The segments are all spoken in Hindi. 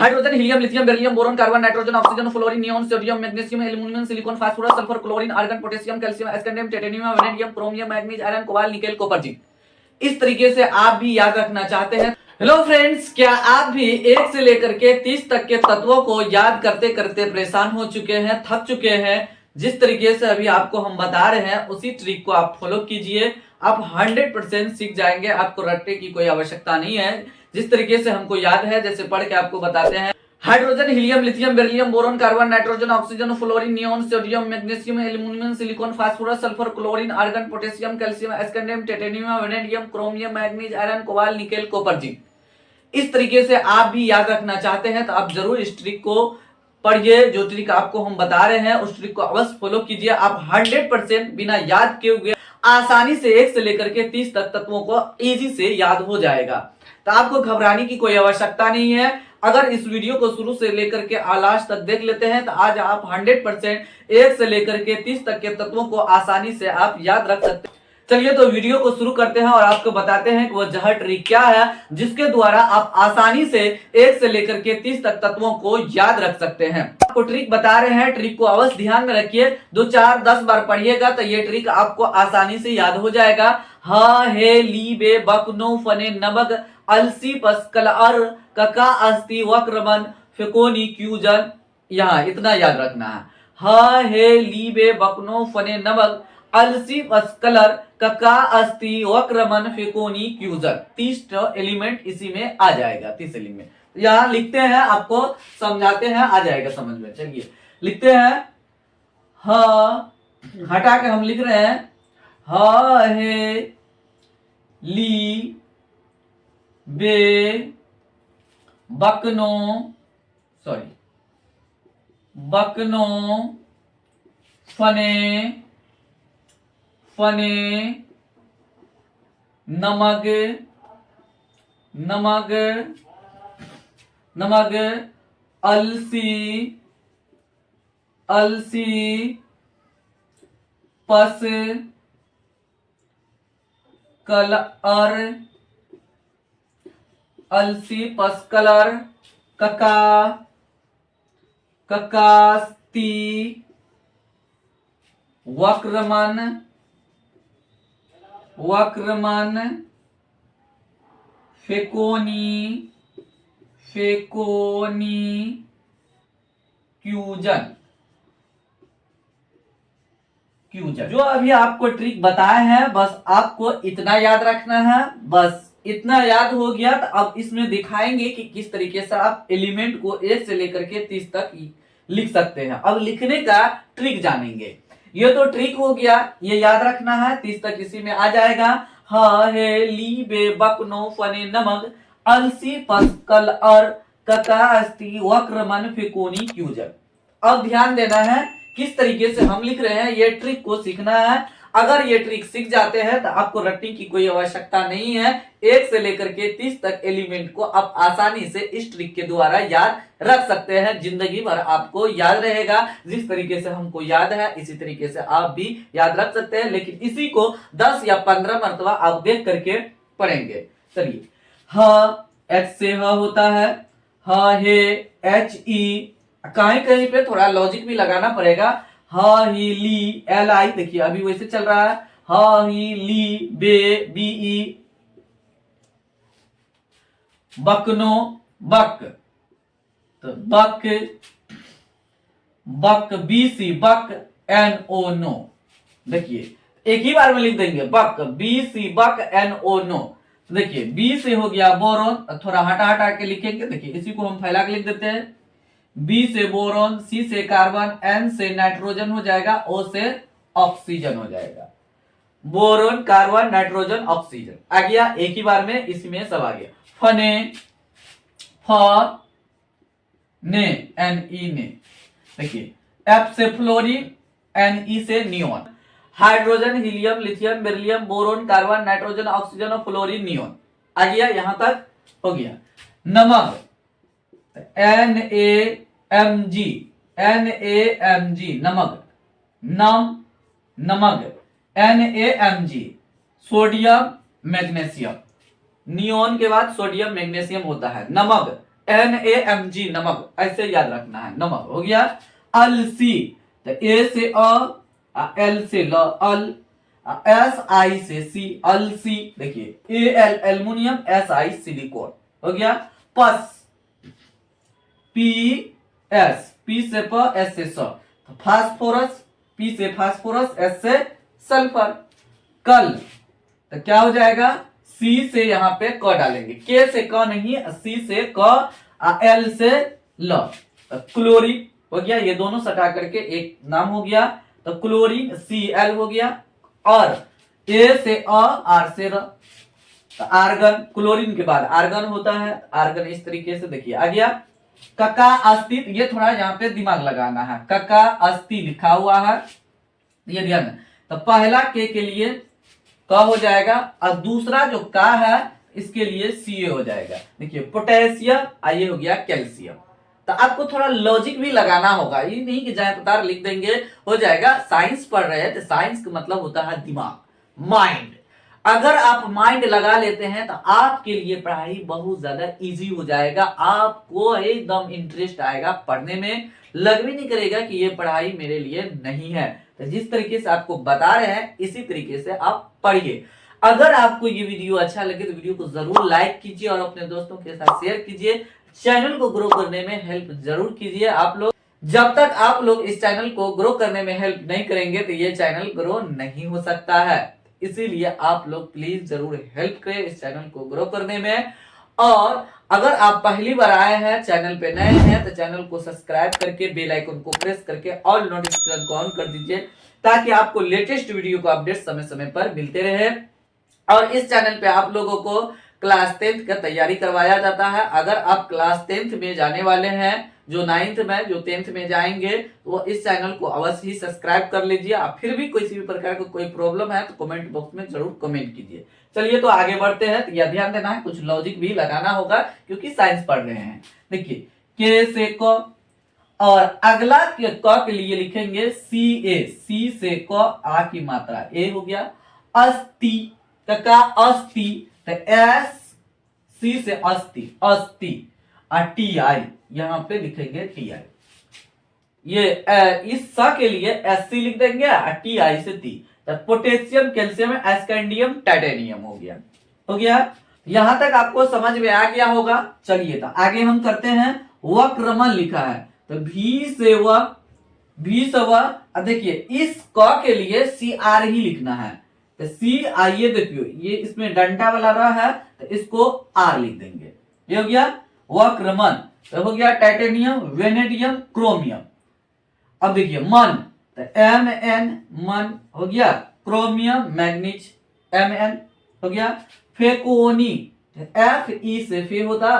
Hydrogen, helium, lithium, beryllium, boron, carbon, nitrogen, oxygen, fluorine, neon, sodium, magnesium, aluminium, silicon, phosphorus, sulphur, chlorine, argon, potassium, calcium, scandium, titanium, vanadium, chromium, manganese, iron, cobalt, nickel, copper, zinc. इस तरीके से आप भी याद रखना चाहते हैं। हेलो फ्रेंड्स, क्या आप भी 1 से लेकर के 30 तक के तत्वों को याद करते करते परेशान हो चुके हैं, थक चुके हैं? जिस तरीके से अभी आपको हम बता रहे हैं उसी ट्रिक को आप फॉलो कीजिए, आप 100% सीख जाएंगे। आपको रटने की कोई आवश्यकता नहीं है। जिस तरीके से हमको याद है, जैसे पढ़ के आपको बताते हैं। Hydrogen, helium, lithium, beryllium, boron, carbon, nitrogen, oxygen, fluorine, neon, sodium, magnesium, aluminium, silicon, phosphorus, sulphur, chlorine, argon, potassium, calcium, scandium, titanium, vanadium, chromium, manganese, iron, cobalt, nickel, copper, zinc. इस तरीके से आप भी याद रखना चाहते हैं तो आप जरूर इस ट्रिक को पढ़िए। जो ट्रिक आपको हम बता रहे हैं उस ट्रिक को अवश्य फॉलो कीजिए। आप 100% बिना याद किए हुए आसानी से 1 से लेकर के 30 तक तत्वों को इजी से याद हो जाएगा। तो आपको घबराने की कोई आवश्यकता नहीं है। अगर इस वीडियो को शुरू से लेकर के लास्ट तक देख लेते हैं तो आज आप 100% 1 से लेकर के 30 तक के तत्वों को आसानी से आप याद रख सकते हैं। चलिए तो वीडियो को शुरू करते हैं और आपको बताते हैं कि वो जहर ट्रिक क्या है जिसके द्वारा आप आसानी से 1 से लेकर के 30 तक तत्वों को याद रख सकते हैं। आपको ट्रिक बता रहे हैं, ट्रिक को अवश्य ध्यान में रखिए। 2 4 10 बार पढ़िएगा तो ये ट्रिक आपको आसानी से याद हो जाएगा। हा हे ली बे बकनो फने नबग अलसी पस्कल अर कका अस्ति वक्रमन फेकोनी क्यूजन। यहाँ इतना याद रखना है। हा हे ली बे बकनो फने नबग अलसी पस्कलर कका अस्ति वक्रमन फेकोनी क्यूजर। 30 एलिमेंट इसी में आ जाएगा। 30 एलिमेंट यहाँ लिखते हैं, आपको समझाते हैं, आ जाएगा समझ में। चलिए लिखते हैं। हाँ हटा के हम लिख रहे हैं हा हे ली बे बकनो बकनो फने नमग अलसी पस कलर ककास्ती वक्रमन फेकोनी क्यूजन। जो अभी आपको ट्रिक बताए हैं बस आपको इतना याद रखना है। बस इतना याद हो गया तो अब इसमें दिखाएंगे कि किस तरीके से आप एलिमेंट को 1 से लेकर के 30 तक लिख सकते हैं। अब लिखने का ट्रिक जानेंगे। ये तो ट्रिक हो गया, ये याद रखना है। 30 तक इसी में आ जाएगा। हा हे ली बे बकनो फने नमग अलसी पस्कल और कका अस्ति वक्रमन फेकोनी क्यूजर। अब ध्यान देना है किस तरीके से हम लिख रहे हैं, ये ट्रिक को सीखना है। अगर ये ट्रिक सीख जाते हैं तो आपको रटने की कोई आवश्यकता नहीं है। 1 से लेकर के 30 तक एलिमेंट को आप आसानी से इस ट्रिक के द्वारा याद रख सकते हैं। जिंदगी भर आपको याद रहेगा। जिस तरीके से हमको याद है इसी तरीके से आप भी याद रख सकते हैं, लेकिन इसी को 10 या 15 मरतबा आप देख करके पढ़ेंगे। चलिए, ह एच से ह होता है, ह हे एच ई, कहीं पे थोड़ा लॉजिक भी लगाना पड़ेगा। हा ही ली एल आई, देखिए अभी वैसे चल रहा है। हा ही ली बे बी ई, बकनो बक, तो बक बी सी बक एन ओ नो। देखिए एक ही बार में लिख देंगे बक बी सी बक एन ओ नो। तो देखिए बी से हो गया बोरोन, थोड़ा हटा के लिखेंगे। देखिए इसी को हम फैला के लिख देते हैं। बी से बोरोन, सी से कार्बन, एन से नाइट्रोजन हो जाएगा, ओ से ऑक्सीजन हो जाएगा। बोरोन, कार्बन, नाइट्रोजन, ऑक्सीजन आ गया एक ही बार में। इसमें सब आ गया। फने ने एन ई ने, देखिए एफ से फ्लोरीन, एन ई से neon. Hydrogen, helium, lithium, beryllium, boron, carbon, nitrogen, oxygen और फ्लोरीन, नियोन आ गया। यहां तक हो गया। नमक NaMg, नमक, नमक NaMg, सोडियम मैग्नीशियम। नियोन के बाद सोडियम मैग्नीशियम होता है। नमक NaMg नमक, ऐसे याद रखना है, नमक हो गया। अलसी, तो A से L से ल, अल, SI से सी, अलसी। देखिए Al एल्युमिनियम, SI सिलिकॉन हो गया। पस, PS, P से प, S से स, तो फास्फोरस, P से फास्फोरस, S से सल्फर। कल, तो क्या हो जाएगा, C से यहाँ पे क डालेंगे, K से क नहीं, C से क, L से ल, तो क्लोरीन हो गया। ये दोनों सटा करके एक नाम हो गया, तो क्लोरीन Cl हो गया। और A से अ, R से र, तो आर्गन, क्लोरीन के बाद आर्गन होता है, आर्गन इस तरीके से देखिए आ गया। कका अस्तित्व, ये थोड़ा यहाँ पे दिमाग लगाना है, कका अस्ति लिखा हुआ है, ये ध्यान है। तो पहला के लिए क हो जाएगा, और दूसरा जो का है इसके लिए Ca हो जाएगा। देखिए पोटेशियम, ये हो गया कैल्शियम। तो आपको थोड़ा लॉजिक भी लगाना होगा, ये नहीं कि जाए पतार लिख देंगे हो जाएगा। साइंस पढ़ रहे हैं तो साइंस का मतलब होता है दिमाग, माइंड। अगर आप माइंड लगा लेते हैं तो आपके लिए पढ़ाई बहुत ज्यादा इजी हो जाएगा, आपको एकदम इंटरेस्ट आएगा पढ़ने में, लग भी नहीं करेगा कि ये पढ़ाई मेरे लिए नहीं है। तो जिस तरीके से आपको बता रहे हैं इसी तरीके से आप पढ़िए। अगर आपको ये वीडियो अच्छा लगे तो वीडियो को जरूर लाइक कीजिए और अपने दोस्तों के साथ शेयर कीजिए। चैनल को ग्रो करने में हेल्प जरूर कीजिए आप लोग। जब तक आप लोग इस चैनल को ग्रो करने में हेल्प नहीं करेंगे तो ये चैनल ग्रो नहीं हो सकता है। इसीलिए आप लोग प्लीज जरूर हेल्प करें इस चैनल को ग्रो करने में। और अगर आप पहली बार आए हैं, चैनल पे नए हैं, तो चैनल को सब्सक्राइब करके बेल आइकन को प्रेस करके ऑल नोटिफिकेशन को ऑन कर दीजिए, ताकि आपको लेटेस्ट वीडियो को अपडेट समय समय पर मिलते रहे। और इस चैनल पे आप लोगों को क्लास 10th का तैयारी करवाया जाता है। अगर आप क्लास 10th में जाने वाले हैं, जो 9th में, जो 10th में जाएंगे, तो इस चैनल को अवश्य ही सब्सक्राइब कर लीजिए। आप फिर भी किसी भी प्रकार का कोई प्रॉब्लम है तो कमेंट बॉक्स में जरूर कमेंट कीजिए। चलिए तो आगे बढ़ते हैं। तो यह ध्यान देना है, कुछ लॉजिक भी लगाना होगा क्योंकि साइंस पढ़ रहे हैं। देखिए के से क, और अगला क के लिए लिखेंगे CA, C से क, आ की मात्रा ए हो गया। अस्थि, का अस्थि, तो S, C से अस्थि, अस्थि, TI, यहां पे लिखेंगे TI। ये इस स के लिए SC लिख देंगे, TI से टी। तो पोटेशियम, कैल्शियम, एस्केंडियम, टाइटेनियम हो गया। हो गया, यहां तक आपको समझ में आ गया होगा। चलिए तो आगे हम करते हैं। वक्रमण लिखा है, तो V से व, देखिए इस क के लिए CR ही लिखना है। तो C, आइए देखियो ये इसमें डंडा वाला रहा है, तो इसको R लिख देंगे। ये हो गया वक्रमण। तो हो गया टाइटेनियम, वेनेडियम, क्रोमियम। अब देखिए मन, तो Mn, मन हो गया। क्रोमियम, मैग्नीज, Mn हो गया। फेकोनी, Fe से फे होता,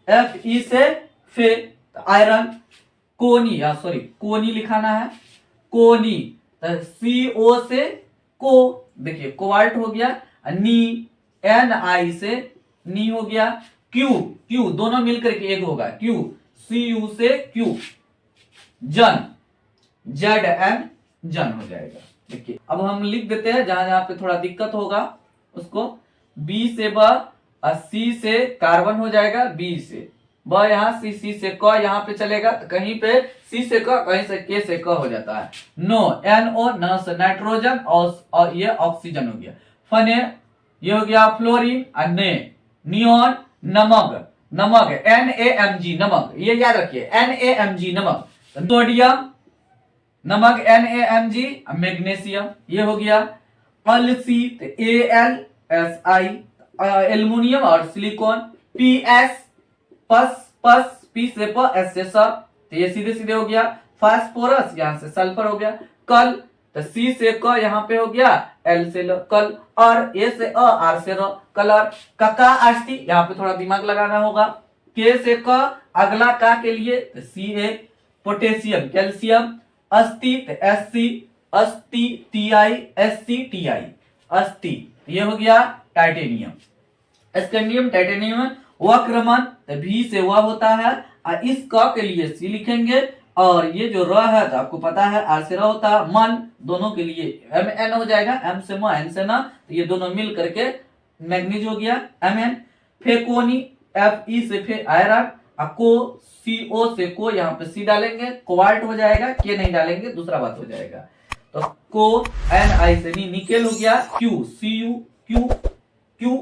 Fe से फे, तो आयरन। कोनी, सॉरी कोनी लिखाना है, कोनी, तो CO से को, देखिए कोबाल्ट हो गया। नी, Ni से नी हो गया। क्यू दोनों मिलकर के एक होगा, Cu से क्यू। जन, Zn, जन हो जाएगा। देखिए अब हम लिख देते हैं, जहां जहां पे थोड़ा दिक्कत होगा उसको। B से ब, C से कार्बन हो जाएगा, B से ब यहाँ, C से क यहाँ पे चलेगा, तो कहीं पे C से क, कहीं से K से क हो जाता है। नो, NO, न से नाइट्रोजन, और ये ऑक्सीजन हो गया। फने, ये हो गया फ्लोरीन, ने, नियोन, नमक, NaMg, नमक, ये याद रखिए NaMg नमक। सोडियम, नमक NaMg, मैग्नीशियम, ये हो गया। अलसी, AlSi, एल्युमिनियम और सिलिकॉन। PS, पस, P से प, S से स, तो ये सीधे सीधे हो गया। फास्फोरस, यहां से सल्फर हो गया। कल, तो C से क यहाँ पे हो गया, L से ल, कल। और A से अ, R से र, कलर। कका अस्थि, यहाँ पे थोड़ा दिमाग लगाना होगा। K से क, अगला का के लिए तो Ca। पोटेशियम, कैल्शियम, अस्थि, तो SC, अस्थि, TI, SC, TI, अस्थि, ये हो गया टाइटेनियम। Scandium, titanium. वक्रमण, तो V से व होता है, और इस क के लिए C लिखेंगे, और ये जो र है तो आपको पता है R से र होता है। मन, दोनों के लिए Mn हो जाएगा, M से म, N से न, तो ये दोनों मिल करके मैग्नीज हो गया, Mn। फेकोनी, Fe से फे, आयरन, को CO से को यहाँ पे C डालेंगे, कोबाल्ट हो जाएगा, के नहीं डालेंगे दूसरा बात हो जाएगा। तो को Ni से निकेल हो गया, Q Cu Q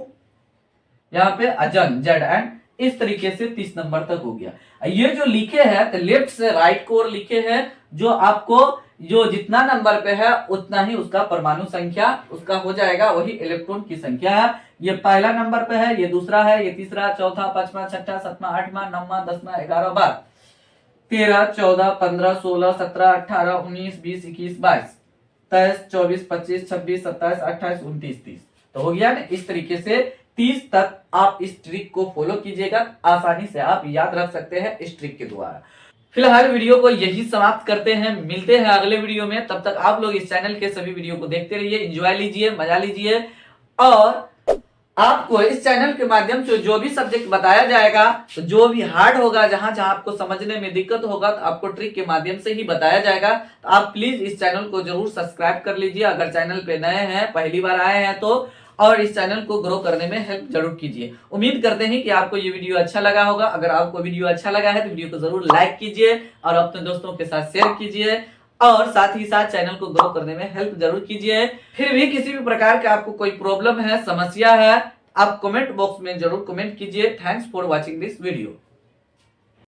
यहाँ पे अजन Z एंड इस तरीके से 30 नंबर तक हो गया। ये जो लिखे हैं तो लेफ्ट से राइट को लिखे हैं, जो आपको जो जितना नंबर पे है उतना ही उसका परमाणु संख्या उसका हो जाएगा, वही इलेक्ट्रॉन की संख्या है। ये पहला नंबर पे है, ये दूसरा है, ये तीसरा, चौथा, पांचवा, छठा, सातवां, आठवां, नौवां, 10वां, 11वां, 12, 13, 14, 15, 16, 17, 18, 19, 20, 21, 22, 23, 24, 25, 26, 27, 28, 29, 30। तो हो गया ना। इस तरीके से 30 तक आप इस ट्रिक को फॉलो कीजिएगा, आसानी से आप याद रख सकते हैं इस ट्रिक के द्वारा। फिलहाल वीडियो को यही समाप्त करते हैं, मिलते हैं अगले वीडियो में। तब तक आप लोग इस चैनल के सभी वीडियो को देखते रहिए, एंजॉय लीजिए, मजा लीजिए। और आपको इस चैनल के माध्यम से जो भी सब्जेक्ट बताया जाएगा, तो जो भी हार्ड होगा, जहां जहां आपको समझने में दिक्कत होगा, तो आपको ट्रिक के माध्यम से ही बताया जाएगा। तो आप प्लीज इस चैनल को जरूर सब्सक्राइब कर लीजिए अगर चैनल पे नए हैं, पहली बार आए हैं तो, और इस चैनल को ग्रो करने में हेल्प जरूर कीजिए। उम्मीद करते हैं कि आपको ये वीडियो अच्छा लगा होगा। अगर आपको वीडियो अच्छा लगा है तो वीडियो को जरूर लाइक कीजिए और अपने दोस्तों के साथ शेयर कीजिए, और साथ ही साथ चैनल को ग्रो करने में हेल्प जरूर कीजिए। फिर भी किसी भी प्रकार का आपको कोई प्रॉब्लम है, समस्या है, आप कमेंट बॉक्स में जरूर कमेंट कीजिए। Thanks for watching this video.